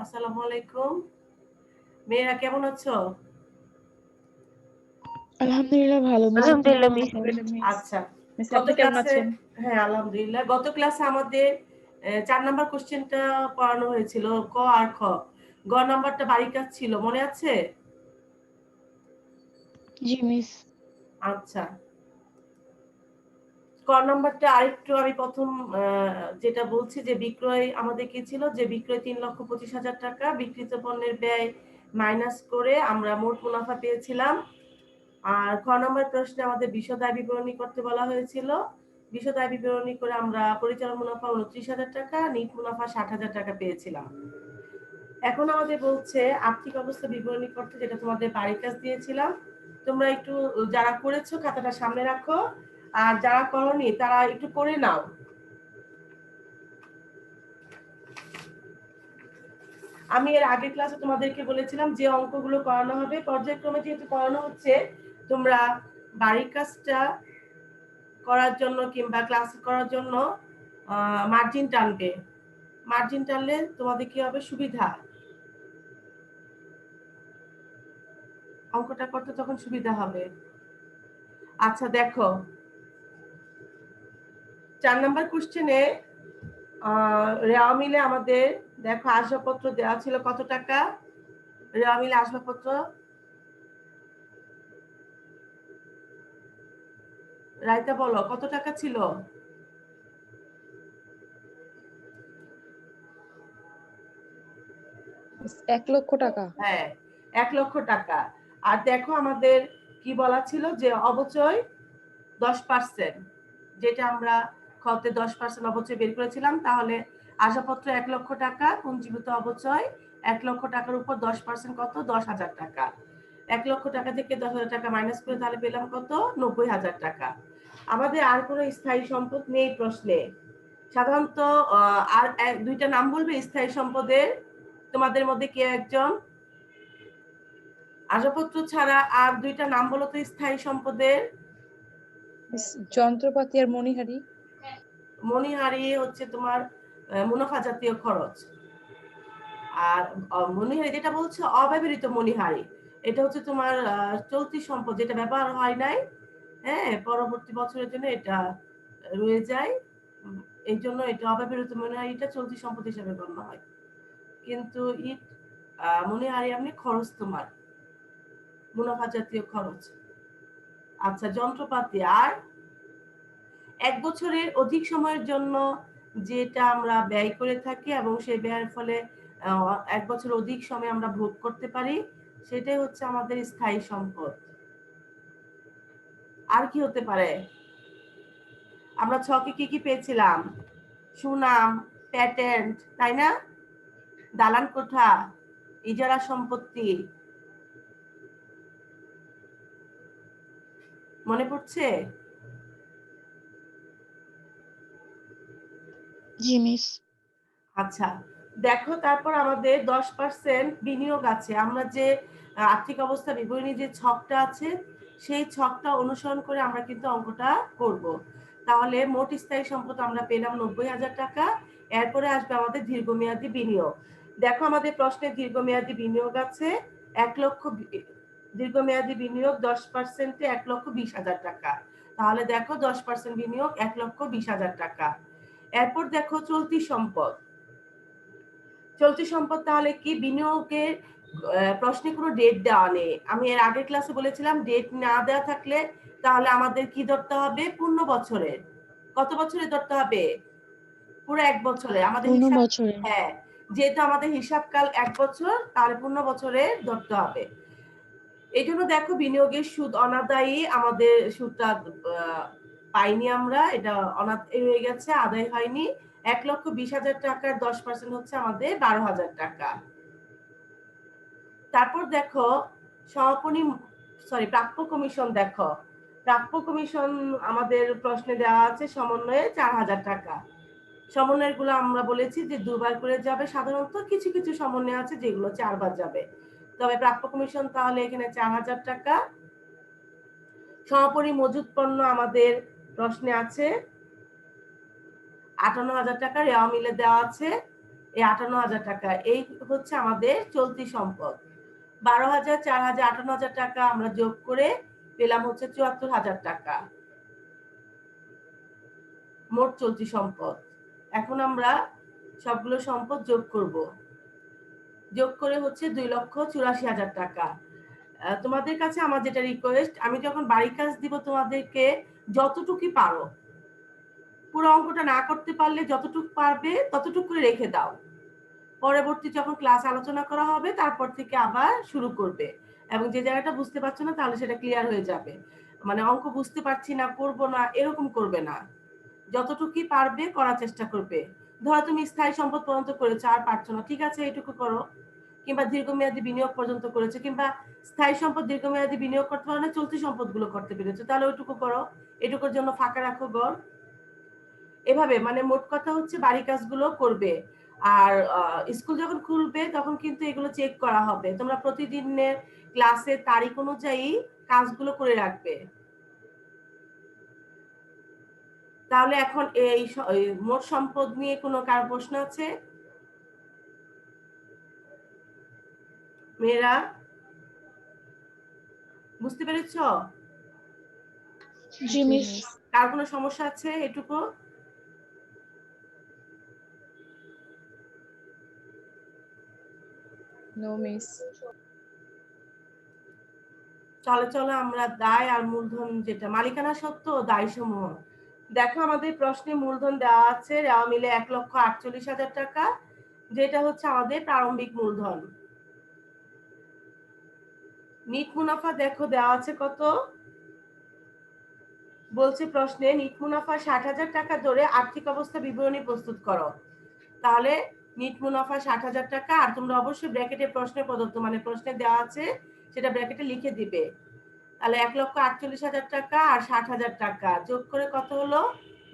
আসসালামু আলাইকুম। মেয়েরা কেমন আছো? আলহামদুলিল্লাহ ভালো মিস। আপনি আলহামদুলিল্লাহ কেমন মিস। আছেন? আচ্ছা। মিস গত আপনি কেমন ক্লাসে আছেন? হ্যাঁ, আলহামদুলিল্লাহ। গত ক্লাসে আমাদের ৪ নাম্বার কোয়েশ্চেনটা পড়ানো হয়েছিল ক আর খ। গ নাম্বারটা বাড়ির কাজ ছিল। মনে আছে? জি মিস। আচ্ছা। ক নাম্বারটা আরেকটু আমি ১ম যেটা বলছি যে বিক্রয় আমাদের কি ছিল? যে বিক্রয় ৩,২৫,০০০ টাকা, বিক্রিত পণ্যের ব্যয় মাইনাস করে আমরা মোট মুনাফা পেয়েছিলাম। আর খ নম্বর প্রশ্নে আমাদের বিশদ আয় বিবরণী করতে বলা হয়েছিল। বিশদ আয় বিবরণী করে আমরা পরিচালন মুনাফা ২৯,০০০ টাকা, নিট মুনাফা ৬০,০০০ টাকা পেয়েছিলাম। এখন আমাদের বলছে আর্থিক অবস্থা বিবরণী করতে, যেটা তোমাদের বাড়ির কাজ দিয়েছিলাম। তোমরা একটু যারা করেছো খাতাটা সামনে রাখো, আর যারা করনি তারা একটু করে নাও। আমি এর আগের ক্লাসে তোমাদেরকে বলেছিলাম যে অঙ্কগুলো করানো হবে পর্যায়ক্রমে যেহেতু করানো হচ্ছে, তোমরা বাড়ির কাজটা করার জন্য কিংবা ক্লাস করার জন্য মার্জিন টানবে। মার্জিন টানলে তোমাদের কি হবে? সুবিধা, অঙ্কটা করতে তখন সুবিধা হবে। আচ্ছা দেখো, ৪ নাম্বার কোশ্চেনে রেওয়া মিলে আমাদের দেখো আসবাবপত্র দেওয়া ছিল কত টাকা? রেওয়া মিলে আসবাবপত্র রাইতা বলো কত টাকা ছিল? ১,০০,০০০ টাকা। হ্যাঁ, ১ লক্ষ টাকা। আর দেখো আমাদের কি বলা ছিল যে অবচয় 10%, যেটা আমরা খতে 10% অবচয় বের করেছিলাম। তাহলে আসবাবপত্র ১ লক্ষ টাকা, পুঞ্জীভূত অবচয় ১ লক্ষ টাকার উপর 10% কত? ১০,০০০ টাকা। ১ লক্ষ টাকা থেকে ১০,০০০ টাকা মাইনাস করে তাহলে পেলাম কত? ৯০,০০০ টাকা। আমাদের আর কোনো স্থায়ী সম্পদ নেই প্রশ্নে। সাধারণত আর ২টা নাম বলবে স্থায়ী সম্পদের। তোমাদের মধ্যে কে একজন? আসবাবপত্র ছাড়া আর ২টা নাম বলো তো স্থায়ী সম্পদের। মিস যন্ত্রপাতি আর মণিহারি। মণিহারি হচ্ছে তোমার মুনাফা জাতীয় খরচ। আর মণিহারি যেটা বলছে অব্যবহৃত মণিহারি, এটা হচ্ছে তোমার চলতি সম্পদ, যেটা ব্যবহার হয় নাই, হ্যাঁ, পরবর্তী বছরের জন্য এটা রয়ে যায়। এই জন্য এটা অব্যবহৃত মণিহারিটা চলতি সম্পদ হিসেবে গণ্য হয়। কিন্তু মণিহারি এমনি খরচ তোমার, মুনাফা জাতীয় খরচ। আচ্ছা, যন্ত্রপাতি আর ১ বছরের অধিক সময়ের জন্য যেটা আমরা ব্যয় করে থাকি এবং সেই ব্যয়ের ফলে ১ বছর অধিক সময় আমরা ভোগ করতে পারি, সেটাই হচ্ছে আমাদের স্থায়ী সম্পদ। আর কি হতে পারে? আমরা ছকে কি কি পেয়েছিলাম? সুনাম, প্যাটেন্ট, তাই না? দালান কোঠা, ইজারা সম্পত্তি। মনে পড়ছে? জি মিস। আচ্ছা, দেখো তারপর আমাদের 10% বিনিয়োগ আছে। আমরা যে আর্থিক অবস্থা বিবরণী যে ছকটা আছে, সেই ছকটা অনুসরণ করে আমরা কিন্তু অঙ্কটা করব। তাহলে মোট স্থায়ী সম্পদ আমরা পেলাম ৯০,০০০ টাকা। এরপরে আসবে আমাদের দীর্ঘমেয়াদী বিনিয়োগ। দেখো আমাদের প্রশ্নে দীর্ঘমেয়াদী বিনিয়োগ আছে ১ লক্ষ, দীর্ঘমেয়াদী বিনিয়োগ 10% ১,২০,০০০ টাকা। তাহলে দেখো 10% বিনিয়োগ ১,২০,০০০ টাকা। এরপর দেখো চলতি সম্পদ। চলতি সম্পদ তাহলে কি? বিনিয়োগের প্রশ্নে কোনো ডেট দেওয়া নেই। আমি এর আগের ক্লাসে বলেছিলাম ডেট না দেওয়া থাকলে তাহলে আমাদের কি ধরতে হবে? পূর্ণ বছরের। কত বছরে ধরতে হবে? পুরো ১ বছরে। আমাদের পূর্ণ হিসাব, বছরে। হ্যাঁ, যেহেতু আমাদের হিসাবকাল ১ বছর, তাহলে পূর্ণ বছরে ধরতে হবে। এই জন্য দেখো বিনিয়োগের সুদ অনাদায়ী, আমাদের সুদটা পাইনি আমরা, এটা রয়ে গেছে, আদায় হয়নি। ১,২০,০০০ টাকার 10% হচ্ছে আমাদের ১২,০০০ টাকা। তারপর দেখো সমাপনী, প্রাপ্য কমিশন। দেখো প্রাপ্য কমিশন আমাদের প্রশ্নে দেওয়া আছে সমন্বয়ে ৪,০০০ টাকা। সমন্বয়ের গুলো আমরা বলেছি যে ২ বার করে যাবে সাধারণত, কিছু কিছু সমন্বয় আছে যেগুলো ৪ বার যাবে। তবে প্রাপ্য কমিশন তাহলে এখানে ৪,০০০ টাকা। সমাপনী মজুত পণ্য আমাদের প্রশ্নে আছে ৫৮,০০০ টাকা, রেওয়া মিলে দেওয়া আছে। এই 58,000 টাকা এই হচ্ছে আমাদের চলতি সম্পদ। 12,000, 4,000, 58,000 টাকা আমরা যোগ করে পেলাম হচ্ছে 74,000 টাকা মোট চলতি সম্পদ। এখন আমরা সবগুলো সম্পদ যোগ করব। যোগ করে হচ্ছে 2,84,000 টাকা। তোমাদের কাছে আমার যেটা রিকোয়েস্ট, আমি যখন বাড়ির কাজ দিব তোমাদেরকে যতটুকু পারো, পুরো অঙ্কটা না করতে পারলে যতটুকু পারবে ততটুকু করে রেখে দাও। পরবর্তী যখন ক্লাস আলোচনা করা হবে তারপর থেকে আবার শুরু করবে, এবং যে জায়গাটা বুঝতে পারছো না তাহলে সেটা ক্লিয়ার হয়ে যাবে। মানে অঙ্ক বুঝতে পারছি না, করব না, এরকম করবে না। যতটুকু পারবে করার চেষ্টা করবে। ধরো তুমি স্থায়ী সম্পদ পর্যন্ত করেছো, আর পারছো না, ঠিক আছে এটুকু করো। কিংবা দীর্ঘমেয়াদী বিনিয়োগ পর্যন্ত করেছো, কিংবা স্থায়ী সম্পদ দীর্ঘমেয়াদী বিনিয়োগ করতে পারো না, চলতি সম্পদগুলো করতে পেরেছো, তাহলে ওইটুকু করো। এটুকুর জন্য ফাঁকা রাখো ঘর। এভাবে মানে মোট কথা হচ্ছে বাড়ি কাজগুলো করবে। আর স্কুল যখন খুলবে তখন কিন্তু এগুলো চেক করা হবে। তোমরা প্রতিদিনের ক্লাসের তারিখ অনুযায়ী কাজগুলো করে রাখবে। তাহলে এখন এই মোট সম্পদ নিয়ে কোনো কার প্রশ্ন আছে? মেয়েরা বুঝতে পেরেছো? জি মিস। কার কোনো সমস্যা আছে এটুকু? No miss. চলো আমরা দায় আর মূলধন, যেটা মালিকানা সত্ত্ব ও দায় সমূহ। দেখো আমাদের প্রশ্নে মূলধন দেওয়া আছে, দেওয়া মিলে 1,48,000 টাকা, যেটা হচ্ছে আমাদের প্রারম্ভিক মূলধন। নিট মুনাফা দেখো দেওয়া আছে কত, বলছে প্রশ্নে নিট মুনাফা 60,000 টাকা ধরে আর্থিক অবস্থা বিবরণী প্রস্তুত করো। তাহলে নিট মুনাফা 60,000 টাকা, আর তোমরা অবশ্যই ব্র্যাকেটে প্রশ্নে প্রদত্ত মানে প্রশ্নে দেওয়া আছে সেটা ব্র্যাকেটে লিখে দিবে। তাহলে 1,48,000 টাকা আর 60,000 টাকা যোগ করে কত হলো?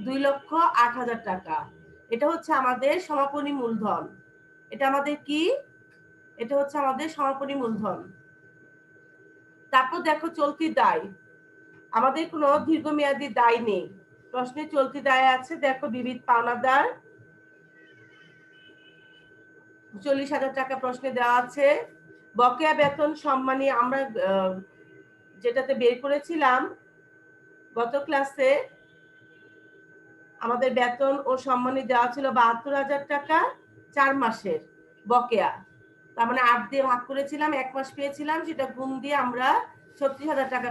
2,08,000 টাকা। এটা হচ্ছে আমাদের সমাপনী মূলধন। এটা আমাদের কি? এটা হচ্ছে আমাদের সমাপনী মূলধন। তারপর দেখো চলতি দায়। আমাদের কোনো দীর্ঘমেয়াদী দায় নেই, প্রশ্নে চলতি দায় আছে। দেখো বিবিধ পাওনাদার 40,000 টাকা প্রশ্নে দেওয়া আছে। বকেয়া বেতন সম্মানী আমরা যেটাতে বের করেছিলাম গত ক্লাসে, আমাদের বেতন ও সম্মানী দেওয়া ছিল 72,000 টাকা 4 মাসের বকেয়া। তার মানে 8 দিয়ে ভাগ করেছিলাম, 1 মাস পেয়েছিলাম, সেটা গুণ দিয়ে আমরা 36,000 টাকা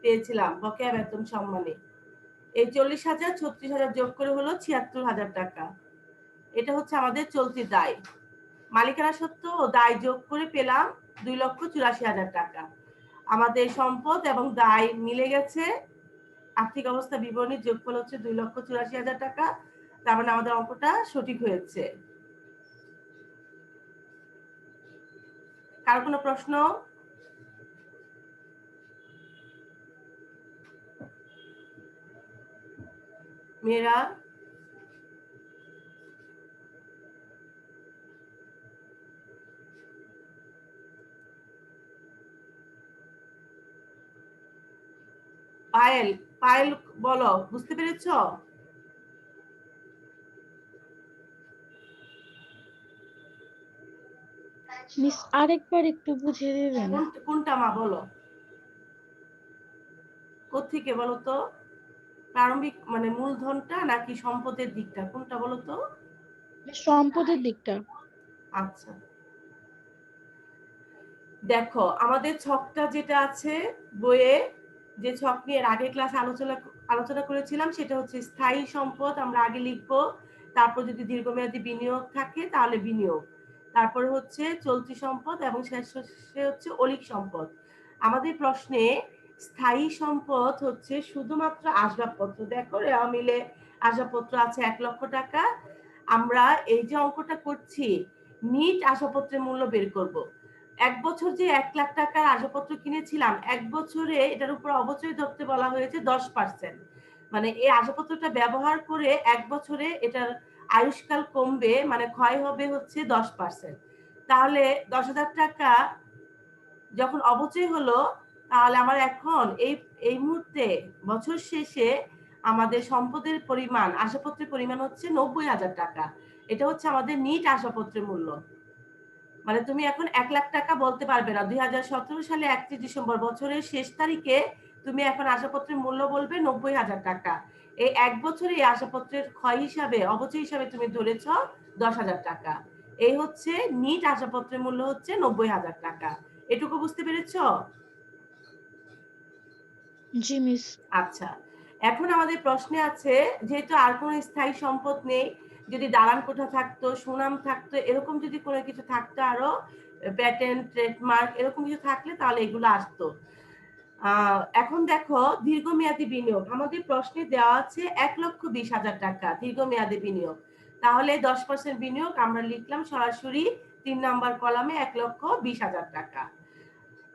পেয়েছিলাম বকেয়া বেতন সম্মানী। এই 40,000 36,000 যোগ করে হলো 76,000 টাকা। এটা হচ্ছে আমাদের চলতি দায়। মালিকানা সত্ত্ব ও দায় যোগ করে পেলাম 2,84,000 টাকা। আমাদের সম্পদ এবং দায় মিলে গেছে। আর্থিক অবস্থা বিবরণীর যোগফল হচ্ছে 2,84,000 টাকা। তার মানে আমাদের অঙ্কটা সঠিক হয়েছে। কার কোনো প্রশ্ন? মেয়েরা পায়েল, পায়েল বলো, বুঝতে পেরেছো? মিস আরেকবার একটু বুঝিয়ে দিবেন? কোনটা মা বলো, কোত্থেকে বলো তো? প্রারম্ভিক মানে মূলধনটা নাকি সম্পদের দিকটা, কোনটা বলো তো? সম্পদের দিকটা। আচ্ছা দেখো আমাদের ছকটা যেটা আছে বইয়ে, যে ছক নিয়ে আগের ক্লাস আলোচনা করেছিলাম, সেটা হচ্ছে স্থায়ী সম্পদ আমরা আগে লিখবো, তারপর যদি দীর্ঘমেয়াদী বিনিয়োগ থাকে তাহলে বিনিয়োগ, তারপর হচ্ছে চলতি সম্পদ, এবং শেষে হচ্ছে অলিক সম্পদ। আমাদের প্রশ্নে স্থায়ী সম্পদ হচ্ছে শুধুমাত্র আসবাবপত্র। দেখো রেওয়া মিলে আসবাবপত্র আছে 1 লক্ষ টাকা। আমরা এই যে অঙ্কটা করছি নিট আসবাবপত্রের মূল্য বের করব। 1 বছর যে 1 লাখ টাকার আসবাবপত্র কিনেছিলাম, 1 বছরে এটার উপর অবচয় ধরতে বলা হয়েছে 10%। মানে এই আসবাবপত্রটা ব্যবহার করে 1 বছরে এটার আয়ুষ্কাল কমবে, মানে ক্ষয় হবে হচ্ছে 10%। তাহলে 10,000 টাকা যখন অবচয় হলো, তাহলে আমার এখন এই মুহূর্তে বছর শেষে আমাদের সম্পদের পরিমাণ, আসবাবপত্রের পরিমাণ হচ্ছে 90,000 টাকা। এটা হচ্ছে আমাদের নিট আশাপত্রের মূল্য। মানে তুমি এখন 1 লাখ টাকা বলতে পারবে না। 2017 সালে 31 ডিসেম্বর বছরের শেষ তারিখে তুমি এখন আশাপত্রের মূল্য বলবে 90,000 টাকা। এই 1 বছরে এই আশাপত্রের ক্ষয় হিসাবে, অবচয় হিসাবে তুমি ধরেছ 10,000 টাকা। এই হচ্ছে নিট আশাপত্রের মূল্য হচ্ছে 90,000 টাকা। এটুকু বুঝতে পেরেছ? জি মিস। আচ্ছা, এখন আমাদের প্রশ্নে আছে, যেহেতু আর কোনো স্থায়ী সম্পদ নেই, যদি দালান কোঠা থাকতো, সুনাম থাকতো, এরকম যদি কোনো কিছু থাকতো আরো, প্যাটেন্ট, ট্রেডমার্ক এরকম কিছু থাকলে তাহলে এগুলো আসতো। এখন দেখো দীর্ঘমেয়াদী বিনিয়োগ, আমাদের প্রশ্নে দেওয়া আছে 1,20,000 টাকা দীর্ঘমেয়াদী বিনিয়োগ। তাহলে 10% বিনিয়োগ আমরা লিখলাম সরাসরি 3 নাম্বার কলামে 1,20,000 টাকা।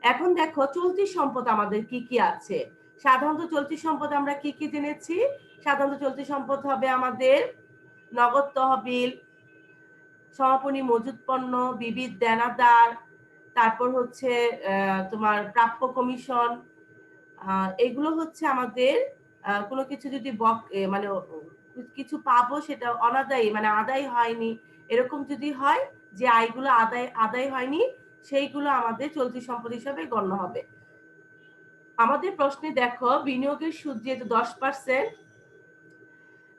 এখন দেখো চলতি সম্পদ আমাদের কি কি আছে। সাধারণত চলতি সম্পদ আমরা কি কি জেনেছি? সাধারণত চলতি সম্পদ হবে আমাদের নগদ তহবিল, সমাপনী মজুত পণ্য, বিবিধ দেনাদার, তারপর হচ্ছে তোমার প্রাপ্য কমিশন। এগুলো হচ্ছে আমাদের কোনো কিছু যদি মানে কিছু পাবো সেটা অনাদায়ী মানে আদায় হয়নি, এরকম যদি হয় যে আয়গুলো আদায় হয়নি, সেইগুলো আমাদের চলতি সম্পদ হিসাবে গণ্য হবে। আমাদের প্রশ্নে দেখো বিনিয়োগের সুদ যেহেতু 10%,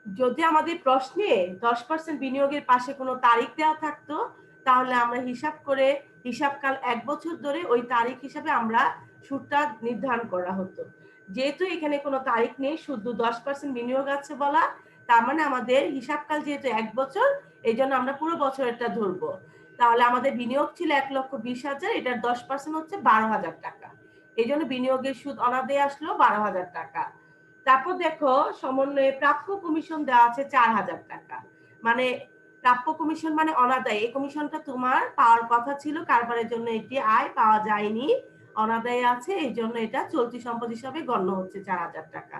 যদি আমাদের প্রশ্নে 10% বিনিয়োগের পাশে কোনো তারিখ দেওয়া থাকতো তাহলে আমরা হিসাব করে হিসাবকাল 1 বছর ধরে ওই তারিখ হিসাবে আমরা সুদটা নির্ধারণ করা হতো। যেহেতু এখানে কোনো তারিখ নেই, শুধু 10% বিনিয়োগ আছে বলা, তার মানে আমাদের হিসাবকাল যেহেতু 1 বছর, এই জন্য আমরা পুরো বছরেরটা ধরবো। তাহলে আমাদের বিনিয়োগ ছিল 1,20,000, এটার 10% হচ্ছে 12,000 টাকা। এই জন্য বিনিয়োগের সুদ অনাদায়ে আসলো 12,000 টাকা। তারপর দেখো সমন্বয়ে প্রাপ্য কমিশন দেওয়া আছে 4,000 টাকা। মানে প্রাপ্য কমিশন মানে অনাদায়ী, এই কমিশনটা তোমার পাওয়ার কথা ছিল, কারবারের জন্য এটি আয় পাওয়া যায়নি, অনাদায়ী আছে, এই জন্য এটা চলতি সম্পদ হিসাবে গণ্য হচ্ছে 4,000 টাকা।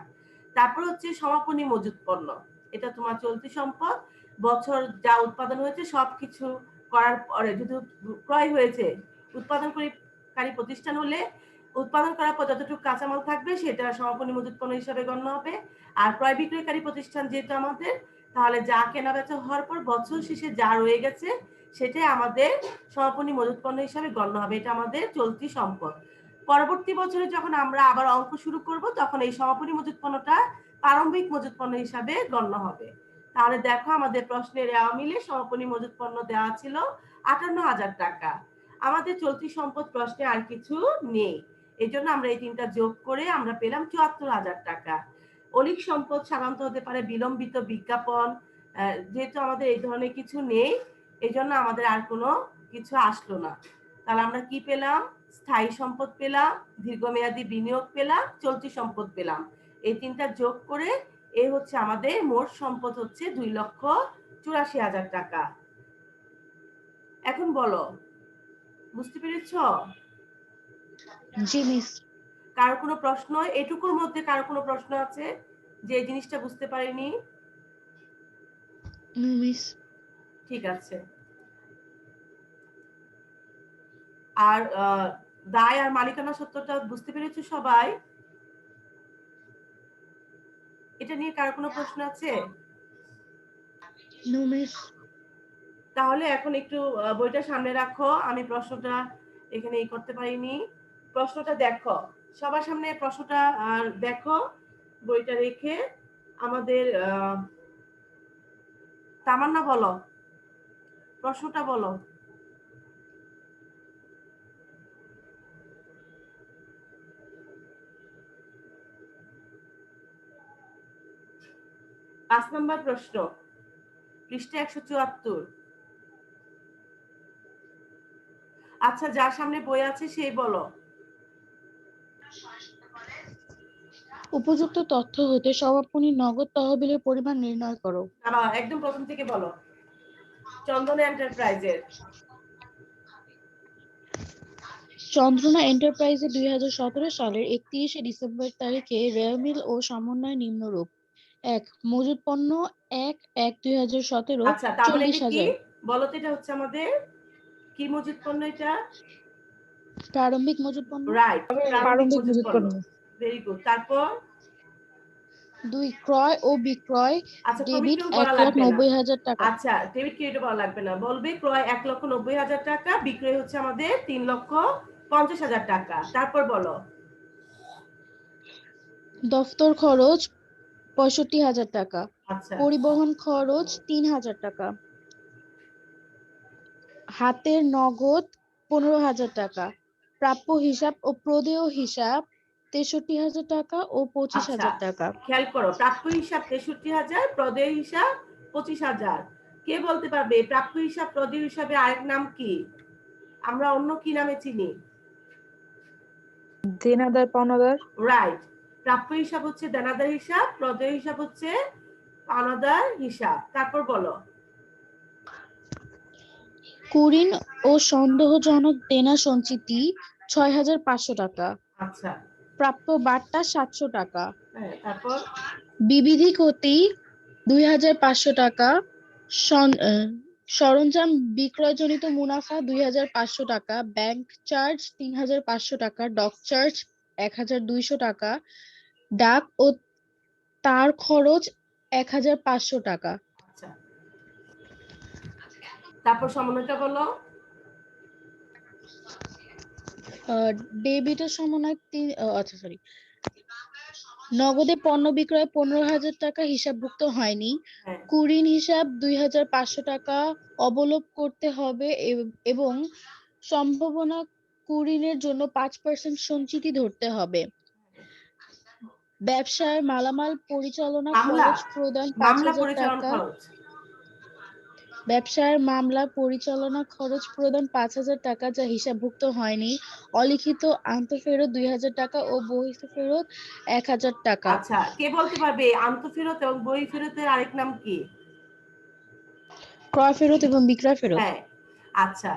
তারপর হচ্ছে সমাপনী মজুত পণ্য, এটা তোমার চলতি সম্পদ, বছর যা উৎপাদন হয়েছে সবকিছু করার পরে যদি ক্রয় হয়েছে, উৎপাদনকারী প্রতিষ্ঠান হলে উৎপাদন করার পর যতটুকু কাঁচামাল থাকবে সেটা সমাপনী মজুত পণ্য হিসাবে গণ্য হবে। আর ক্রয় বিক্রয়কারী প্রতিষ্ঠান যেহেতু আমাদের, তাহলে যা কেনা বেচা হওয়ার পর বছর শেষে যা রয়ে গেছে সেটাই আমাদের সমাপনী মজুত পণ্য হিসাবে গণ্য হবে, এটা আমাদের চলতি সম্পদ। পরবর্তী বছরে যখন আমরা আবার অঙ্ক শুরু করব তখন এই সমাপনী মজুত পণ্যটা প্রারম্ভিক মজুত পণ্য হিসাবে গণ্য হবে। তাহলে দেখো আমাদের প্রশ্নের মিলে সমাপনী মজুত পণ্য দেওয়া ছিল 58,000 টাকা। আমাদের চলতি সম্পদ প্রশ্নে আর কিছু নেই, এই জন্য আমরা এই তিনটা যোগ করে আমরা পেলাম 74,000 টাকা। অলিক সম্পদ সাধারণত হতে পারে বিলম্বিত বিজ্ঞাপন, যেহেতু আমাদের এই ধরনের কিছু নেই এই জন্য আমাদের আর কোনো কিছু আসলো না। তাহলে আমরা কি পেলাম? স্থায়ী সম্পদ পেলাম, দীর্ঘমেয়াদী বিনিয়োগ পেলাম, চলতি সম্পদ পেলাম। এই তিনটা যোগ করে এই হচ্ছে আমাদের মোট সম্পদ হচ্ছে 2,84,000 টাকা। এখন বলো বুঝতে পেরেছ? জি মিস। কারো কোনো প্রশ্ন? এটুকুর মধ্যে কারো কোনো প্রশ্ন আছে যে এই জিনিসটা বুঝতে পারিনি? No miss. ঠিক আছে। আর দায় আর মালিকানা সত্ত্বটা বুঝতে পেরেছো সবাই? এটা নিয়ে কারো কোনো প্রশ্ন আছে? No miss. তাহলে এখন একটু বইটা সামনে রাখো, আমি প্রশ্নটা এখানে করতে পারিনি। প্রশ্নটা দেখো, সবার সামনে প্রশ্নটা দেখো, বইটা রেখে আমাদের তামান্না বলো, প্রশ্নটা বলো। 5 নম্বর প্রশ্ন, পৃষ্ঠা 174। আচ্ছা, যার সামনে বই আছে সেই বলো। উপযুক্ত তথ্য হতে সমাপনী নগদ তহবিলের পরিমাণ নির্ণয় করো। একদম প্রথম থেকে বলো। চন্দনা এন্টারপ্রাইজের চন্দ্রনা এন্টারপ্রাইজে 2017 সালের 31শে ডিসেম্বর তারিখে রেল মিল ও সমন্বয় নিম্নরূপ: 1. মজুত পণ্য 1/1/2017 আচ্ছা, তার মানে এটা কি 40,000। বলো তো? এটা হচ্ছে আমাদের কি মজুত পণ্য? এটা প্রারম্ভিক মজুত পণ্য। রাইট, প্রারম্ভিক প্রারম্ভিক মজুত মজুত পণ্য। পণ্য। Very good. তারপর 2 ক্রয় ও বিক্রয় আচ্ছা ডেবিট কমিটমেন্ট বলা লাগবে না। 1,90,000 টাকা। আচ্ছা ডেবিট ক্রেডিট বলা লাগবে না, বলবে ক্রয় 1,90,000 টাকা, বিক্রয় হচ্ছে আমাদের 3,50,000 টাকা। তারপর বলো। দফতর খরচ 65,000 টাকা, আচ্ছা পরিবহন খরচ 3,000 টাকা, হাতের নগদ 15,000 টাকা, প্রাপ্য হিসাব ও প্রদেয় হিসাব 63,000 টাকা ও আচ্ছা 25,000 টাকা। খেয়াল করো, প্রাপ্য হিসাব 63,000, প্রদেয় হিসাব 25,000। কে বলতে পারবে প্রাপ্য হিসাব প্রদেয় হিসাবে আরেক নাম কি? আমরা অন্য কি নামে চিনি? দেনাদার পাওনাদার। রাইট। প্রাপ্য হিসাব হচ্ছে দেনাদার হিসাব, প্রদেয় হিসাব হচ্ছে পাওনাদার হিসাব। তারপর বলো। কুঋণ ও সন্দেহজনক দেনা সঞ্চিতি 6,500 টাকা, আচ্ছা প্রাপ্য বার্তা 700 টাকা, হ্যাঁ তারপর বিবিধি ক্ষতি 2,500 টাকা, সরঞ্জাম বিক্রয়জনিত মুনাফা 2,500 টাকা, ব্যাংক চার্জ 3,500 টাকা, ডক চার্জ 1,200 টাকা, ডাক ও তার খরচ 1,500 টাকা। আচ্ছা তারপর সমন্বয়টা বলো। ডেবিটের সমন্বয় আচ্ছা সরি, নগদে পণ্য বিক্রয় 15,000 টাকা হিসাবভুক্ত হয়নি, হ্যাঁ কুঋণ হিসাব 2,500 টাকা অবলোপ করতে হবে এবং সম্ভাবনা কুঋণের জন্য 5% সঞ্চিতি ধরতে হবে। ব্যবসায় মালামাল পরিচালনা মামলা খরচ প্রদান মামলা 5,000 পরিচালনা টাকা, খরচ। ব্যবসায়ের মামলা পরিচালনা খরচ প্রদান 5,000 টাকা যা হিসাবভুক্ত হয়নি, অলিখিত আন্তঃফেরত 2,000 টাকা ও বহিঃফেরত 1,000 টাকা। আচ্ছা কে বলতে পারবে আন্তঃফেরত এবং বই ফেরতের আরেক নাম কি? ক্রয় ফেরত এবং বিক্রয় ফেরত। হ্যাঁ আচ্ছা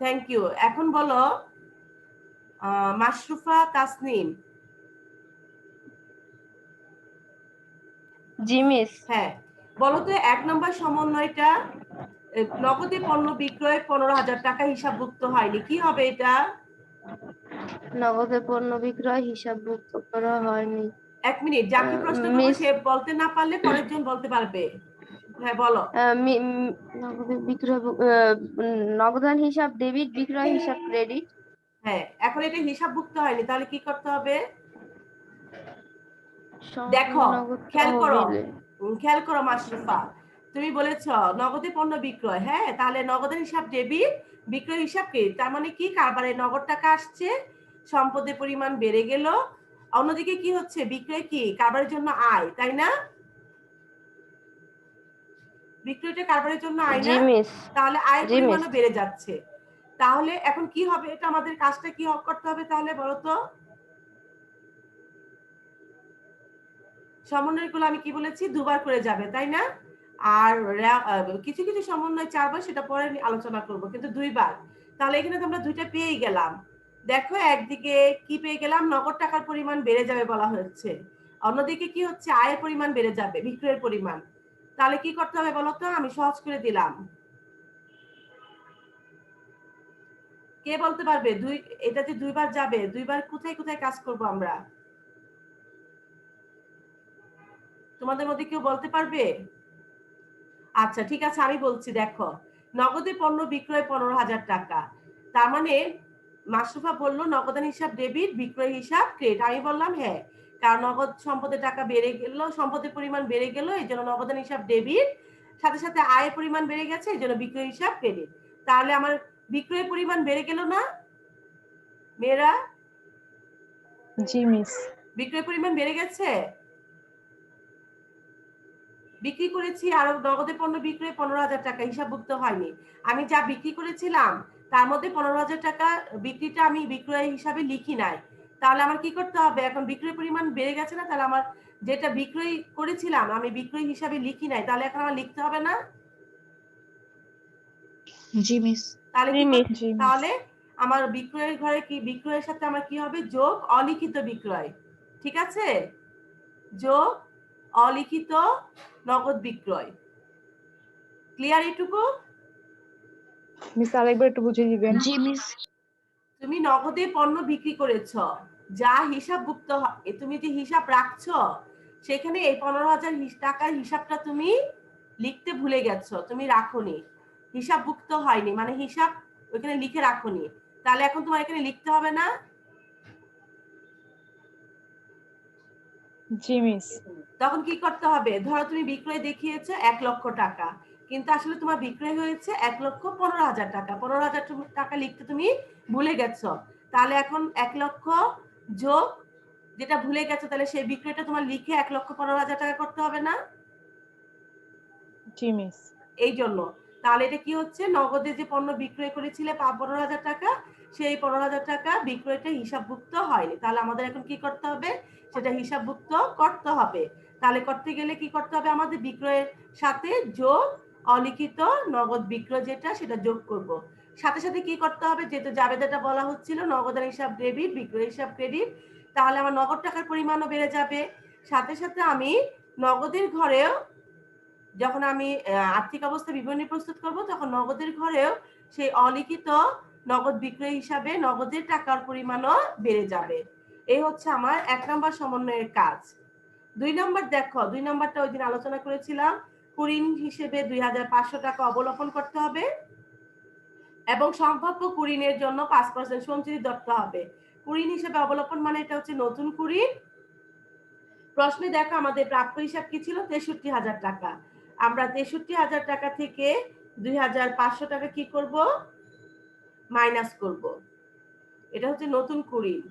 থ্যাংক ইউ। এখন বলো মাশরুফা তাসনিম। জি মিস। হ্যাঁ বলো তো 1 নম্বর সমন্বয়টা, নগদে পণ্য বিক্রয় 15,000 টাকা হিসাবভুক্ত হয়নি, কি হবে এটা? নগদে পণ্য বিক্রয় হিসাবভুক্ত করা হয়নি। 1 মিনিট, যাকে প্রশ্ন করবো মিস, সে বলতে না পারলে পরের জন বলতে পারবে। হ্যাঁ বলো। নগদে বিক্রয় নগদান হিসাব ডেবিট, বিক্রয় হিসাব ক্রেডিট। হ্যাঁ এখন এটা হিসাবভুক্ত হয়নি, তাহলে কি করতে হবে? দেখো নগদ খেয়াল করো, তহবিলে। খেয়াল করো মাশরুফা, তুমি বলেছ নগদে পণ্য বিক্রয়, হ্যাঁ তাহলে নগদের হিসাব ডেবিট, বিক্রয় হিসাব ক্রেডিট। তার মানে কি কারবারে নগদ টাকা আসছে, সম্পদের পরিমাণ বেড়ে গেল, অন্যদিকে কি হচ্ছে বিক্রয় কি কারবারের জন্য আয়, তাই না? বিক্রয়টা কারবারের জন্য আয় জি না, মিস। তাহলে আয়ের জি মিস। পরিমাণও বেড়ে যাচ্ছে। তাহলে এখন কি হবে, এটা আমাদের কাজটা কি করতে হবে তাহলে বলো তো? সমন্বয়গুলো আমি কি বলেছি দুবার করে যাবে, তাই না? আর কিছু কিছু সমন্বয় 4 বার, সেটা পরে আলোচনা করব, কিন্তু 2 বার। তাহলে এখানে তো আমরা 2টা পেয়েই গেলাম। দেখো একদিকে কি পেয়ে গেলাম, নগদ টাকার পরিমাণ বেড়ে যাবে বলা হচ্ছে, অন্যদিকে কি হচ্ছে আয়ের পরিমাণ বেড়ে যাবে, বিক্রয়ের পরিমাণ। তাহলে কি করতে হবে বলো তো, আমি সহজ করে দিলাম। কে বলতে পারবে এটা যে 2 বার যাবে, 2 বার কোথায় কোথায় কাজ করব আমরা? তোমাদের মধ্যে কেউ বলতে পারবে? আচ্ছা ঠিক আছে আমি বলছি, দেখো নগদে পণ্য বিক্রয় 15,000 টাকা, তার মানে মাশরুফা বললো নগদান হিসাব ডেবিট, বিক্রয় হিসাব ক্রেডিট। আমি বললাম হ্যাঁ, কারণ নগদ সম্পদের টাকা বেড়ে গেল, সম্পদের পরিমাণ বেড়ে গেল, এই জন্য নগদান হিসাব ডেবিট, সাথে সাথে আয়ের পরিমাণ বেড়ে গেছে, এই জন্য বিক্রয় হিসাব ক্রেডিট। তাহলে আমার বিক্রয়ের পরিমাণ বেড়ে গেল না মেয়েরা? জি মিস। বিক্রয় পরিমাণ বেড়ে গেছে, বিক্রি করেছি আরো নগদে পণ্য বিক্রয় 15,000 টাকা হিসাবভুক্ত হয়নি, আমি যা বিক্রি করেছিলাম তার মধ্যে 15,000 টাকা বিক্রিটা আমি বিক্রয় হিসাবে লিখি নাই। তাহলে আমার কি করতে হবে, এখন বিক্রয় পরিমাণ বেড়ে গেছে না, তাহলে আমার যেটা বিক্রয় করেছিলাম আমি বিক্রয় হিসাবে লিখি নাই, তাহলে এখন আমার লিখতে হবে না? জি মিস। তাহলে জি কি মিস। জি মিস। তাহলে আমার বিক্রয়ের ঘরে কি বিক্রয়ের সাথে আমার কি হবে, যোগ অলিখিত বিক্রয়। ঠিক আছে, যোগ অলিখিত নগদ বিক্রয়। ক্লিয়ার এটুকু? মিস আরেকবার একটু বুঝিয়ে দিবেন। জি মিস। তুমি নগদে পণ্য বিক্রি করেছ, যা হিসাবভুক্ত, তুমি যে হিসাব রাখছো সেখানে এই 15,000 টাকার হিসাবটা তুমি লিখতে ভুলে গেছো, তুমি রাখোনি, হিসাবভুক্ত হয়নি, মানে হিসাব ওইখানে লিখে রাখোনি। তাহলে এখন তোমার এখানে লিখতে হবে না? জি মিস। তখন কি করতে হবে? ধরো তুমি বিক্রয় দেখিয়েছো 1 লক্ষ টাকা, কিন্তু আসলে তোমার বিক্রয় হয়েছে 1,15,000 টাকা। 15,000 টাকা লিখতে তুমি ভুলে গেছো। তাহলে এখন 1 লক্ষ যোগ যেটা ভুলে গেছো, তাহলে সেই বিক্রয়টা তোমার লিখে 1,15,000 টাকা করতে হবে না? জি মিস। এই জন্য। তাহলে এটা কি হচ্ছে? নগদে যে পণ্য বিক্রয় করেছিলে 15,000 টাকা, সেই 15,000 টাকা বিক্রয়টা হিসাবভুক্ত হয়নি। তাহলে আমাদের এখন কি করতে হবে? সেটা হিসাবভুক্ত করতে হবে। তাহলে করতে গেলে কি করতে হবে? আমাদের বিক্রয়ের সাথে যোগ অলিখিত নগদ বিক্রয় যেটা, সেটা যোগ করব। সাথে সাথে কি করতে হবে? যেহেতু জাবেদাটা বলা হচ্ছিল নগদান হিসাব ডেবিট, বিক্রয় হিসাব ক্রেডিট, তাহলে আমার নগদ টাকার পরিমাণও বেড়ে যাবে। সাথে সাথে আমি নগদের ঘরেও যখন আমি আর্থিক অবস্থা বিবরণী প্রস্তুত করব, তখন নগদের ঘরেও সেই অলিখিত নগদ বিক্রয় হিসাবে নগদের টাকার পরিমাণও বেড়ে যাবে। এই হচ্ছে আমার 1 নম্বর সমন্বয়ের কাজ। 2 নম্বর দেখো, 2 নম্বরটা ওই দিন আলোচনা করেছিলাম। কুরিন হিসেবে 2,500 টাকা অবলোপন করতে হবে এবং সম্ভাব্য কুরিনের জন্য 5% সঞ্চিতি ধরতে হবে। কুরিন হিসেবে অবলোপন মানে এটা হচ্ছে নতুন কুরিন। প্রশ্নে দেখো আমাদের প্রাপ্য হিসাব কি ছিল? 63,000 টাকা। আমরা 63,000 টাকা থেকে 2,500 টাকা কি করব? মাইনাস করব। এটা হচ্ছে নতুন কুরিন।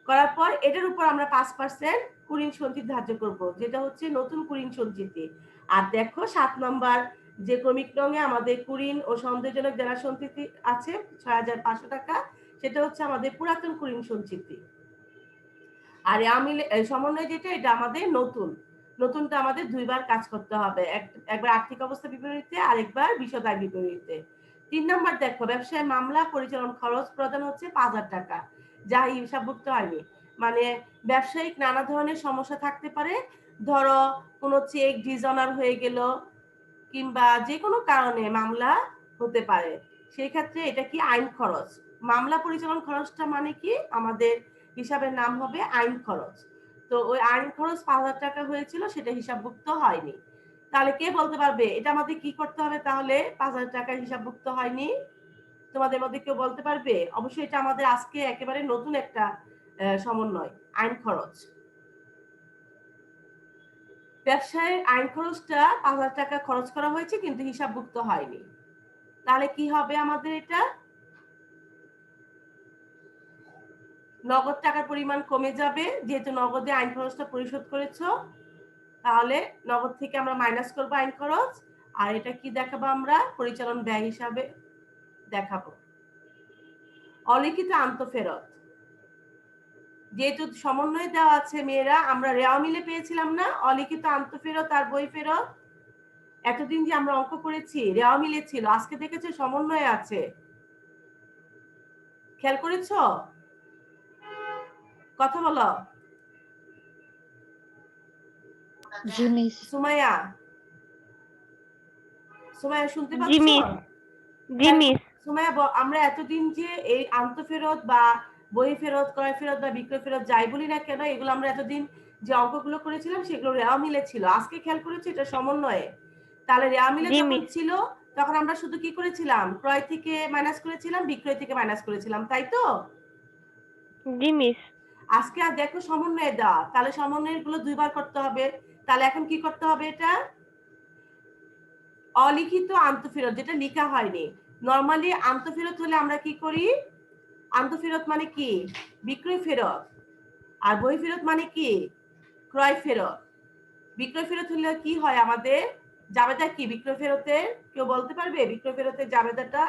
করার পর এটার উপর আমরা 5% কুরিন সঞ্চিতি ধার্য করব, যেটা হচ্ছে নতুন কুরিন সঞ্চিতি। আর দেখো 7 নম্বর যে ক্রমিক রঙে আমাদের কুরিন ও সন্দেহজনক যারা সঞ্চিতি আছে 6,500 টাকা, সেটা হচ্ছে আমাদের পুরাতন কুরিন সঞ্চিতি। আর সমন্বয় যেটা, এটা আমাদের নতুনটা আমাদের 2 বার কাজ করতে হবে, একবার আর্থিক অবস্থা বিবরণীতে, আরেকবার বিশদ আয় বিবরণীতে। 3 নম্বর দেখো, ব্যবসায় মামলা পরিচালন খরচ প্রদান হচ্ছে 5,000 টাকা, যা হিসাবভুক্ত হয়নি। মানে ব্যবসায়িক নানা ধরনের সমস্যা থাকতে পারে, ধরো কোনো চেক ডিসঅনার হয়ে গেল, কিংবা যে কোনো কারণে মামলা হতে পারে, সেই ক্ষেত্রে এটা কি আইন খরচ। মামলা পরিচালন খরচটা মানে কি, আমাদের হিসাবের নাম হবে আইন খরচ। তো ওই আইন খরচ 5,000 টাকা হয়েছিল, সেটা হিসাবভুক্ত হয়নি। তাহলে কে বলতে পারবে এটা আমাদের কি করতে হবে? তাহলে 5,000 টাকা হিসাবভুক্ত হয়নি, তোমাদের মধ্যে কেউ বলতে পারবে? অবশ্যই এটা আমাদের আজকে একেবারে নতুন একটা সমন্বয়, আইন খরচ। ব্যবসায় আইন খরচটা 5,000 টাকা খরচ করা হয়েছে, কিন্তু হিসাবভুক্ত হয়নি। তাহলে কি হবে আমাদের? এটা নগদ টাকার পরিমাণ কমে যাবে, যেহেতু নগদে আইন খরচটা পরিশোধ করেছো। তাহলে নগদ থেকে আমরা মাইনাস করবো আইন খরচ, আর এটা কি দেখাবো? আমরা পরিচালন ব্যয় হিসাবে দেখাবো। অলিখিত আন্তঃফেরত, যেহেতু সমন্বয় দেওয়া আছে মেয়েরা, আমরা রেওয়া মিলে পেয়েছিলাম না অলিখিত আন্তঃফেরত আর বই ফেরত? এতদিন যে আমরা অঙ্ক করেছি রেওয়া মিলে ছিল, আজকে দেখেছো সমন্বয় আছে। খেয়াল করেছো? কথা বলো। জি মিস। সুমাইয়া, সুমাইয়া শুনতে জি পাচ্ছ? মিস। জি মিস। সুমাইয়া, আমরা এতদিন যে এই আন্তঃফেরত বা বই ফেরত, ক্রয় ফেরত বা বিক্রয় ফেরত যাই বলি না কেন, এগুলো আমরা এতদিন যে অঙ্কগুলো করেছিলাম সেগুলো রেওয়া মিলে ছিল। আজকে খেয়াল করেছো এটা সমন্বয়ে। তাহলে রেওয়া মিলে জি যখন মিস। ছিল, তখন আমরা শুধু কি করেছিলাম? ক্রয় থেকে মাইনাস করেছিলাম, বিক্রয় থেকে মাইনাস করেছিলাম, তাই তো? জি মিস। আজকে আর দেখো সমন্বয়ে দেওয়া, তাহলে সমন্বয়ের গুলো 2 বার করতে হবে। তাহলে এখন কি করতে হবে? এটা অলিখিত আন্তঃফেরত, যেটা লেখা হয়নি। নরমালি আন্তঃফেরত হলে আমরা কি করি? আন্তঃফেরত মানে কি? বিক্রয় ফেরত। আর বই ফেরত মানে কি? ক্রয় ফেরত। বিক্রয় ফেরত হলে কি হয় আমাদের? জাবেদা কি বিক্রয় ফেরতের? কেউ বলতে পারবে বিক্রয় ফেরতের জাবেদাটা?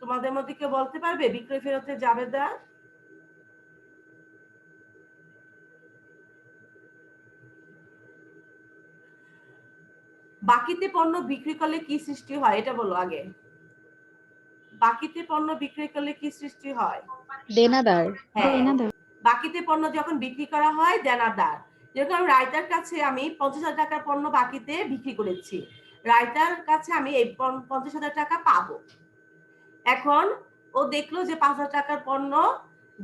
তোমাদের মধ্যে কেউ বলতে পারবে বিক্রয় ফেরতের জাবেদা? বাকিতে পণ্য বিক্রি করলে কি সৃষ্টি হয় এটা বলো আগে। বাকিতে পণ্য বিক্রি করলে কি সৃষ্টি হয়? দেনাদার। হ্যাঁ, বাকিতে পণ্য যখন বিক্রি করা হয় দেনাদার। যেরকম রায়তার কাছে আমি 50,000 টাকার পণ্য বাকিতে বিক্রি করেছি, রায়তার কাছে আমি এই 50,000 টাকা পাবো। এখন ও দেখলো যে 5,000 টাকার পণ্য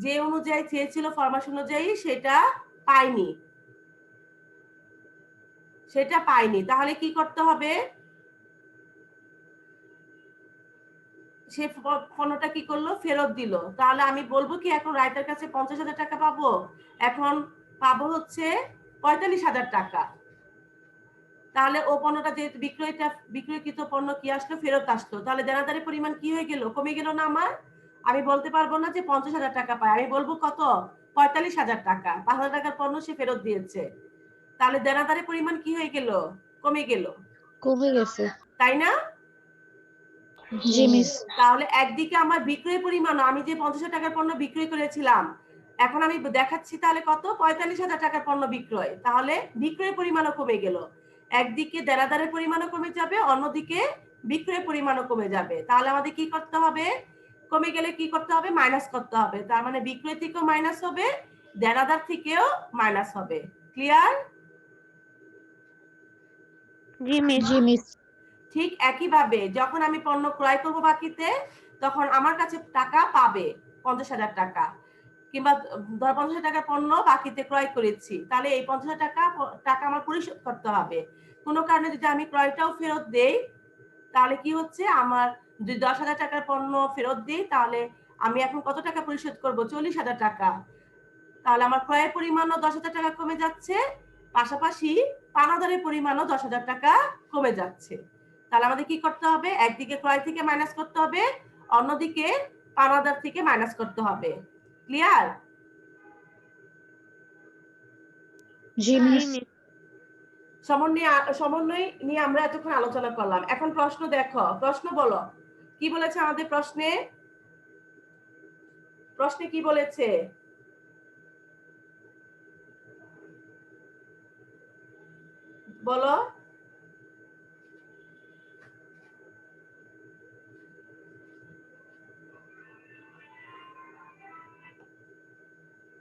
যে অনুযায়ী চেয়েছিল ফরমাশ অনুযায়ী সেটা পাইনি, তাহলে কি করতে হবে? সে পণ্যটা কি করলো? ফেরত দিল। তাহলে আমি বলবো কি এখন রাইটার কাছে 50,000 টাকা পাবো? এখন পাবো হচ্ছে 45,000 টাকা। তাহলে ও পণ্যটা যেহেতু বিক্রয়কৃত পণ্য কি আসলো? ফেরত আসলো। তাহলে দেনাদারি পরিমাণ কি হয়ে গেল? কমে গেল না আমার? আমি বলতে পারবো না যে 50,000 টাকা পায়, আমি বলবো কত? 45,000 টাকা। 5,000 টাকার পণ্য সে ফেরত দিয়েছে। তাহলে দেনাদারি পরিমাণ কি হয়ে গেল? কমে গেল, কমে গেছে। তাই না? জি মিস। তাহলে একদিকে আমার বিক্রয় পরিমাণ, আমি যে 50,000 টাকার পণ্য বিক্রয় করেছিলাম, এখন আমি দেখাচ্ছি তাহলে কত? 45,000 টাকার পণ্য বিক্রয়। তাহলে বিক্রয় পরিমাণও কমে গেল। একদিকে দেনাদারের পরিমাণও কমে যাবে, অন্যদিকে বিক্রয় পরিমাণও কমে যাবে। তাহলে আমাদের কি করতে হবে? কমে গেলে কি করতে হবে? মাইনাস করতে হবে। তার মানে বিক্রয় থেকেও মাইনাস হবে, দেনাদার থেকেও মাইনাস হবে। ক্লিয়ার? জি মিস। জি মিস। ঠিক একইভাবে যখন আমি পণ্য ক্রয় করব বাকিতে, তখন আমার কাছে টাকা পাবে 50,000 টাকা, কিংবা ধর 50,000 টাকার পণ্য বাকিতে ক্রয় করেছি, তাহলে এই 50,000 টাকা আমার পরিশোধ করতে হবে। কোনো কারণে যদি আমি ক্রয়টাও ফেরত দেই, তাহলে কি হচ্ছে? আমার যদি 10,000 টাকার পণ্য ফেরত দিই, তাহলে আমি এখন কত টাকা পরিশোধ করব? 40,000 টাকা। তাহলে আমার ক্রয়ের পরিমাণও 10,000 টাকা কমে যাচ্ছে, পাশাপাশি পাওনাদারের পরিমাণও 10,000 টাকা কমে যাচ্ছে। তাহলে আমাদের কি করতে হবে? একদিকে ক্রয় থেকে মাইনাস করতে হবে, অন্যদিকে পাওনাদার থেকে মাইনাস করতে হবে। ক্লিয়ার? জি জি মিস। মিস। সমন্বয় নিয়ে আমরা এতক্ষণ আলোচনা করলাম। এখন প্রশ্ন দেখো, প্রশ্ন বলো কি বলেছে আমাদের প্রশ্নে? প্রশ্নে কি বলেছে? বলো।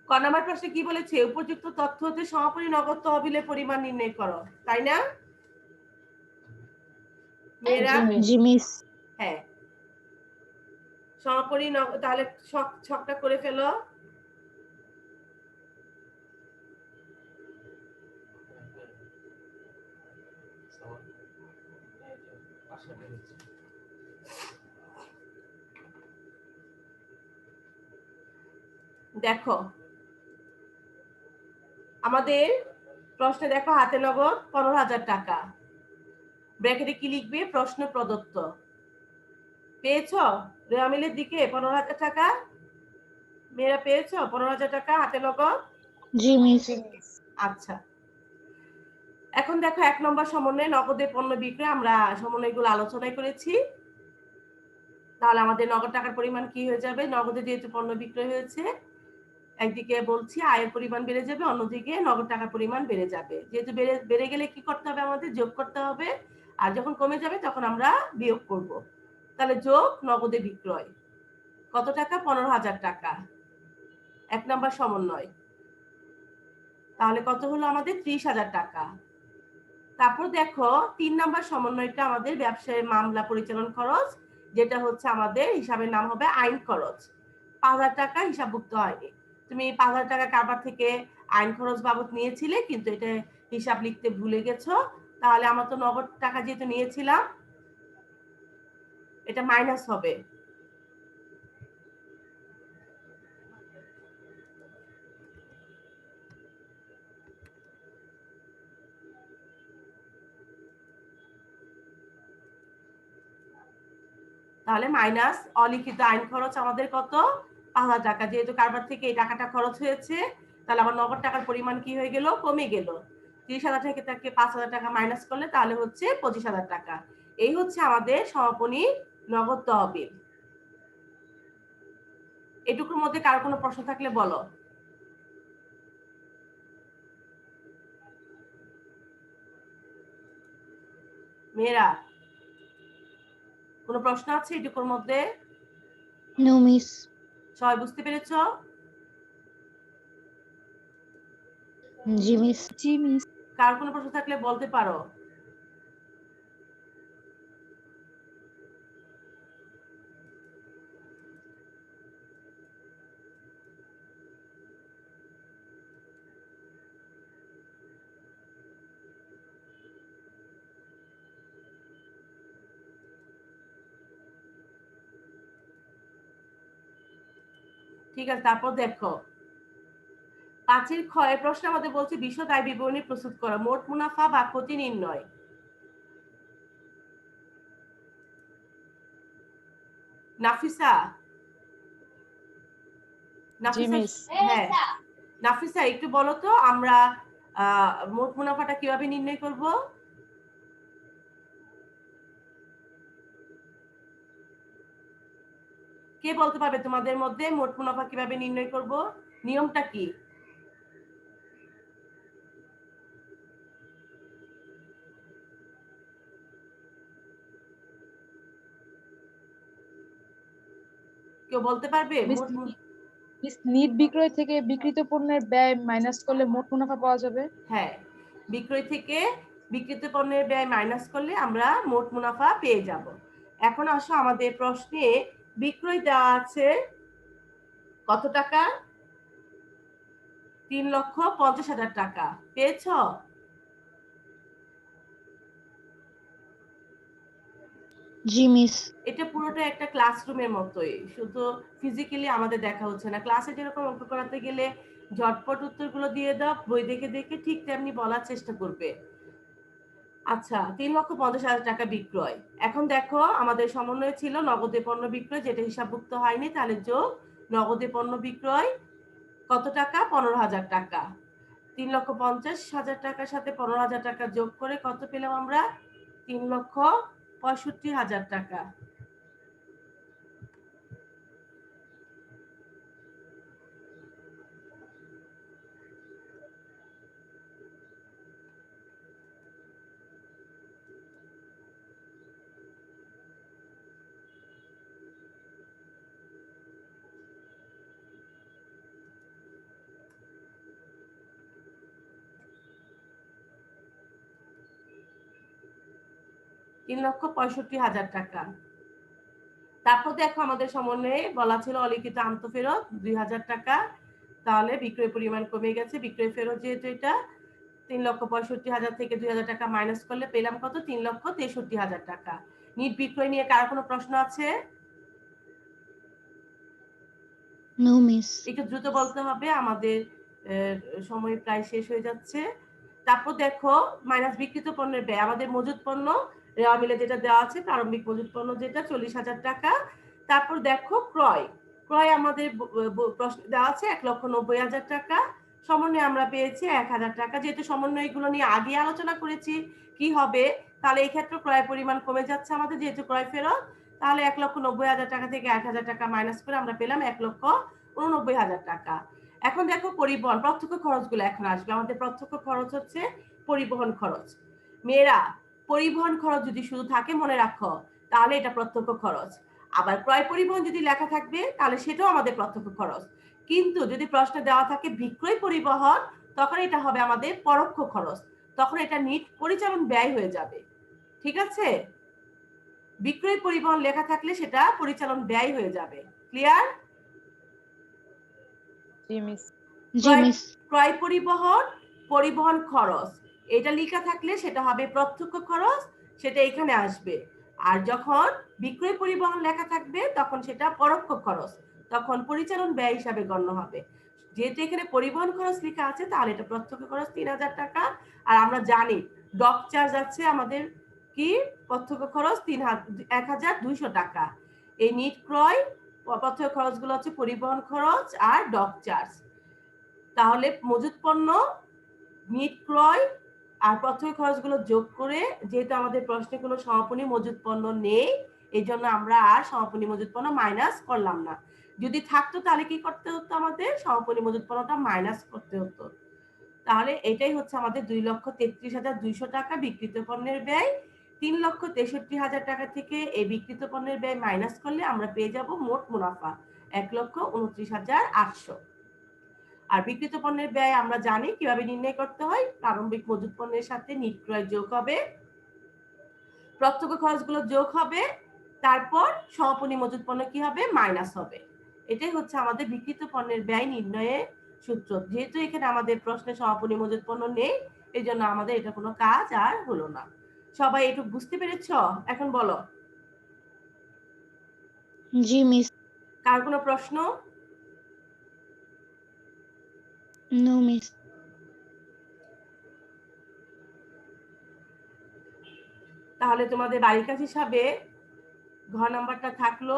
ক নাম্বার প্রশ্নে কি বলেছে? উপযুক্ত তথ্য হতে সমাপনী নগদ তহবিলের পরিমাণ নির্ণয় করো, তাই না মেয়েরা? জি মিস। হ্যাঁ, সমাপনী নগদ। তাহলে ছকটা করে ফেলো। দেখো আমাদের প্রশ্নে দেখো হাতে নগদ 15,000 টাকা, ব্র্যাকেটে কি লিখবে? প্রশ্ন প্রদত্ত। পেয়েছো? রেওয়ামিলের দিকে 15,000 টাকা মেয়েরা পেয়েছো? 15,000 টাকা হাতে নগদ। জি মিস। আচ্ছা, এখন দেখো 1 নম্বর সমন্বয়ে নগদে পণ্য বিক্রয়, আমরা সমন্বয়গুলো আলোচনা করেছি। তাহলে আমাদের নগদ টাকার পরিমাণ কি হয়ে যাবে? নগদে যেহেতু পণ্য বিক্রয় হয়েছে, একদিকে বলছি আয়ের পরিমাণ বেড়ে যাবে, অন্যদিকে নগদ টাকার পরিমাণ বেড়ে যাবে। যেহেতু বেড়ে গেলে কি করতে হবে? আমাদের যোগ করতে হবে, আর যখন কমে যাবে তখন আমরা বিয়োগ করব। তাহলে যোগ নগদে বিক্রয় কত টাকা? 15,000 টাকা। 1 নম্বর সমন্বয়। তাহলে কত হলো আমাদের? 30,000 টাকা। তারপর দেখো 3 নম্বর সমন্বয়টা আমাদের ব্যবসায় মামলা পরিচালন খরচ, যেটা হচ্ছে আমাদের হিসাবের নাম হবে আইন খরচ। 5,000 টাকা হিসাবভুক্ত হয়নি। তুমি 5,000 টাকা কারবার থেকে আইন খরচ বাবদ নিয়েছিলে, কিন্তু এটা হিসাব লিখতে ভুলে গেছো। তাহলে আমরা তো নগদ টাকা যেহেতু নিয়েছিলাম, এটা মাইনাস হবে। তাহলে মাইনাস অলিখিত আইন খরচ আমাদের কত? 5,000 টাকা। যেহেতু কারবার থেকে এই টাকাটা খরচ হয়েছে, তাহলে আমার নগদ টাকার পরিমাণ কি হয়ে গেল? কমে গেল। 30,000 থেকে তাকে 5,000 টাকা মাইনাস করলে তাহলে হচ্ছে 25,000 টাকা। এই হচ্ছে আমাদের সমাপনী নগদ তহবিল। এটুকুর মধ্যে কারো কোনো প্রশ্ন থাকলে বলো। মেয়েরা, কোনো প্রশ্ন আছে এটুকুর মধ্যে? No miss. সবাই বুঝতে পেরেছো? জি মিস। জি মিস। কার কোনো প্রশ্ন থাকলে বলতে পারো। ঠিক আছে, তারপর দেখো 5 ক্ষয় প্রশ্ন আমাদের বলছে বিশদ আয় বিবরণী প্রস্তুত করা, মোট মুনাফা বা ক্ষতি নির্ণয়। নাফিসা, জি নাফিসা, মিস। হ্যাঁ নাফিসা একটু বলো তো আমরা মোট মুনাফাটা কিভাবে নির্ণয় করব? কে বলতে পারবে তোমাদের মধ্যে মোট মুনাফা কিভাবে নির্ণয় করব, নিয়মটা কি? কেউ বলতে পারবে? মিস নিট বিক্রয় থেকে বিক্রিত পণ্যের ব্যয় মাইনাস করলে মোট মুনাফা পাওয়া যাবে। হ্যাঁ, বিক্রয় থেকে বিক্রিত পণ্যের ব্যয় মাইনাস করলে আমরা মোট মুনাফা পেয়ে যাব। এখন আসো আমাদের প্রশ্নে বিক্রয় দেওয়া আছে কত টাকা? 3,50,000 টাকা। পেয়েছ? জি মিস। এটা পুরোটা একটা ক্লাসরুমের মতোই, শুধু ফিজিক্যালি আমাদের দেখা হচ্ছে না। ক্লাসে যেরকম অঙ্ক করাতে গেলে ঝটপট উত্তরগুলো দিয়ে দাও, বই দেখে দেখে, ঠিক তেমনি বলার চেষ্টা করবে। আচ্ছা, 3,50,000 টাকা বিক্রয়। এখন দেখো আমাদের সমন্বয় ছিল নগদে পণ্য বিক্রয়, যেটা হিসাবভুক্ত হয়নি, তাহলে যোগ নগদে পণ্য বিক্রয় কত টাকা? 15,000 টাকা। 3,50,000 টাকার সাথে 15,000 টাকা যোগ করে কত পেলাম আমরা? 3,65,000 টাকা। $3,65,000 টাকা। তারপর দেখো আমাদের সমন্বয়ে বলা ছিল অলিখিত আন্তঃফেরত 2,000 টাকা, তাহলে বিক্রয় পরিমাণ কমে গেছে। বিক্রয় ফেরত যেহেতু এটা 3,65,000 থেকে 2,000 টাকা মাইনাস করলে পেলাম কত? 3,63,000 টাকা। নিট বিক্রয় নিয়ে কার কোনো প্রশ্ন আছে? No miss. একটু দ্রুত বলতে হবে, আমাদের সময় প্রায় শেষ হয়ে যাচ্ছে। তারপর দেখো মাইনাস বিক্রিত পণ্যের ব্যয়, আমাদের মজুত পণ্য রেওয়া মিলে যেটা দেওয়া আছে, প্রারম্ভিক মজুত পণ্য যেটা 40,000 টাকা। তারপর দেখো ক্রয়, ক্রয় আমাদের প্রশ্ন দেওয়া আছে 1,90,000 টাকা। সমন্বয়ে আমরা পেয়েছি 1,000 টাকা। যেহেতু সমন্বয়গুলো নিয়ে আগে আলোচনা করেছি কি হবে, তাহলে এই ক্ষেত্রে ক্রয় পরিমাণ কমে যাচ্ছে আমাদের, যেহেতু ক্রয় ফেরত। তাহলে 1,90,000 টাকা থেকে 1,000 টাকা মাইনাস করে আমরা পেলাম 1,89,000 টাকা। এখন দেখো পরিবহন, প্রত্যক্ষ খরচগুলো এখন আসবে। আমাদের প্রত্যক্ষ খরচ হচ্ছে পরিবহন খরচ। মেয়েরা, পরিবহন খরচ যদি শুধু থাকে মনে রাখো, তাহলে এটা প্রত্যক্ষ খরচ। আবার ক্রয় পরিবহন যদি লেখা থাকবে তাহলে সেটাও আমাদের প্রত্যক্ষ খরচ। কিন্তু যদি প্রশ্নে দেওয়া থাকে বিক্রয় পরিবহন, তখন এটা হবে আমাদের পরোক্ষ খরচ। তখন এটা নিট পরিচালন ব্যয় হয়ে যাবে। ঠিক আছে? বিক্রয় পরিবহন লেখা থাকলে সেটা পরিচালন ব্যয় হয়ে যাবে। ক্লিয়ার? জি মিস। জি মিস। ক্রয় পরিবহন, পরিবহন খরচ, এটা লেখা থাকলে সেটা হবে প্রত্যক্ষ খরচ, সেটা এখানে আসবে। আর যখন বিক্রয় পরিবহন লেখা থাকবে তখন সেটা পরোক্ষ খরচ, তখন পরিচালন ব্যয় হিসাবে গণ্য হবে। যেহেতু এখানে পরিবহন খরচ লেখা আছে তাহলে এটা প্রত্যক্ষ খরচ 3,000 টাকা। আর আমরা জানি ডক চার্জ আছে আমাদের কি? প্রত্যক্ষ খরচ 1,200 টাকা। এই নিট ক্রয় প্রত্যক্ষ খরচগুলো হচ্ছে পরিবহন খরচ আর ডক চার্জ। তাহলে মজুত পণ্য, নিট ক্রয় আর প্রত্যক্ষ খরচগুলো যোগ করে, যেহেতু আমাদের প্রশ্নে কোনো সমাপনী মজুত পণ্য নেই, এই জন্য আমরা আর সমাপনী মজুত পণ্য মাইনাস করলাম না। যদি থাকতো তাহলে কি করতে হতো? আমাদের সমাপনী মজুত পণ্যটা মাইনাস করতে হতো। তাহলে এটাই হচ্ছে আমাদের 2,33,200 টাকা বিক্রিত পণ্যের ব্যয়। 3,63,000 টাকা থেকে এই বিক্রিত পণ্যের ব্যয় মাইনাস করলে আমরা পেয়ে যাব মোট মুনাফা 1,29,800। আর বিক্রিত পণ্যের ব্যয় আমরা জানি কিভাবে নির্ণয় করতে হয়। প্রারম্ভিক মজুত পণ্যের সাথে নিট ক্রয় যোগ হবে, প্রত্যক্ষ খরচগুলো যোগ হবে, তারপর সমাপনী মজুত পণ্য কি হবে? মাইনাস হবে। এটাই হচ্ছে আমাদের বিক্রিত পণ্যের ব্যয় নির্ণয়ের সূত্র। যেহেতু এখানে আমাদের প্রশ্নে সমাপনী মজুত পণ্য নেই, এই জন্য আমাদের এটা কোনো কাজ আর হলো না। সবাই একটু বুঝতে পেরেছ? এখন বলো, জি মিস। কার কোনো প্রশ্ন? No miss. তাহলে তোমাদের বাড়ির কাজ হিসাবে ঘ নাম্বারটা থাকলো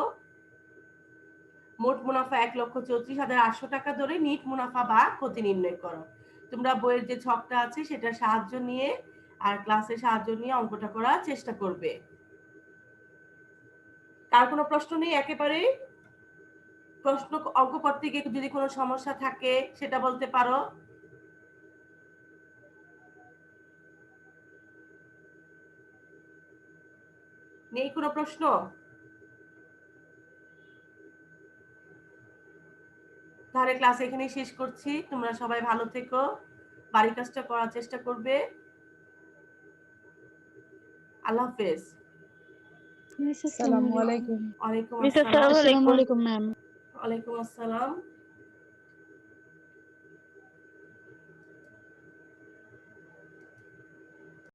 মোট মুনাফা 1,34,800 টাকা ধরে নিট মুনাফা বা ক্ষতি নির্ণয় করো। তোমরা বইয়ের যে ছকটা আছে সেটা সাহায্য নিয়ে আর ক্লাসের সাহায্য নিয়ে অঙ্কটা করার চেষ্টা করবে। কার কোনো প্রশ্ন নেই? একেবারে প্রশ্ন অঙ্ক করতে গিয়ে যদি কোনো সমস্যা থাকে সেটা বলতে পারো। নেই কোনো প্রশ্ন? তাহলে ক্লাস এখানেই শেষ করছি। তোমরা সবাই ভালো থেকো, বাড়ির কাজটা করার চেষ্টা করবে। আল্লাহ হাফেজ। মিস আসসালামু আসসালামু আলাইকুম। আলাইকুম। ওয়ালাইকুম মিস আসসালাম। আসসালামু আসসালামু আলাইকুম। আলাইকুম ম্যাম। ওয়ালাইকুম আসসালাম।